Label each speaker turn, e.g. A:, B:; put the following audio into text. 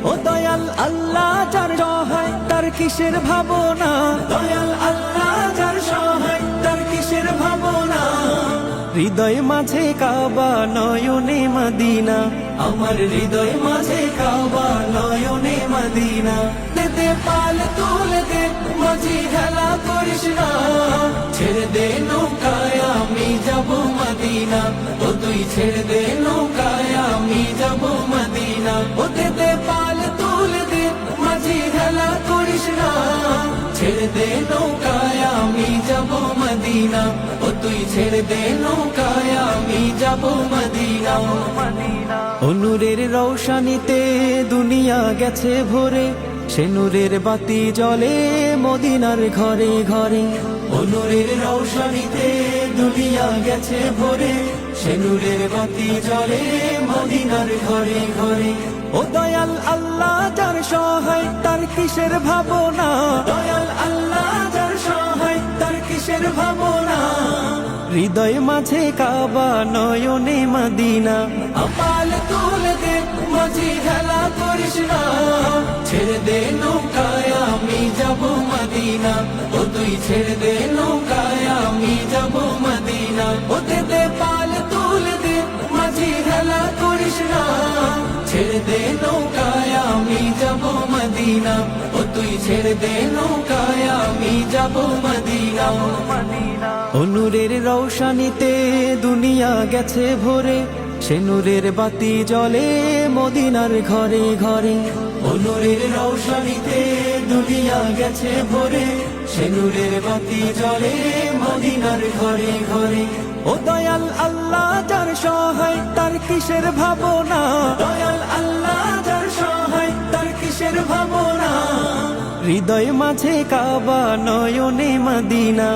A: ও দয়াল আল্লাহ যার সহায় তার কিসের ভাবনা, দয়াল আল্লাহ যার সহায় তার কিসের ভাবনা। হৃদয় মাঝে কাবা নয়নে মদিনা, আমার হৃদয় মাঝে কাবা নয়নে মদিনা। দে পাল তুলে দে মাঝি হেলা করিস না, ছেড়ে দে নৌকায় আমি যাব মদিনা। ও তুই ছেড়ে দে নৌকায় আমি যাব মদিনা। ও দে পাল তুলে দে মাঝি হেলা করিস না, ছেড়ে দে নৌকায় আমি যাব মদিনা। ও তুই ছেড়ে দে নৌকায় আমি যাব মদিনা। ও নূরের রৌশনীতে দুনিয়া গেছে ভরে, সে নূরের বাতি জ্বলে মদিনার ঘরে ঘরে। ও নূরের রৌশনীতে দুনিয়া গেছে ভরে, সে নূরের বাতি জ্বলে মদিনার ঘরে ঘরে। ও দয়াল আল্লাহ যার সহায় তার কিসের ভাবনা, দয়াল আল্লাহ যার সহায় তার কিসের ভাবনা। হৃদয় মাঝে কাবা নয়নে মদিনা, পাল তুলে দে মাঝি হেলা করিস না, ছেড়ে দে নৌকায় আমি যাব মদিনা। ও তুই ছেড়ে দে নৌকায় আমি যাব মদিনা। ও দে পাল তুলে দে মাঝি হেলা করিস না, ছেড়ে দে নৌকায় আমি যাব মদিনা। ও তুই ছেড়ে দে নৌকায় আমি যাব মদিনা। ও নূরের রৌশনীতে দুনিয়া গেছে ভরে, সে নূরের বাতি জ্বলে মদিনার ঘরে ঘরে। ও নূরের রৌশনীতে দুনিয়া গেছে ভরে, সে নূরের বাতি জ্বলে মদিনার ঘরে ঘরে। ও দয়াল আল্লাহ যার সহায় তার কিসের ভাবনা, দয়াল আল্লাহ যার সহায় তার কিসের ভাবনা। হৃদয় মাঝে কাবা নয়নে মদিনা।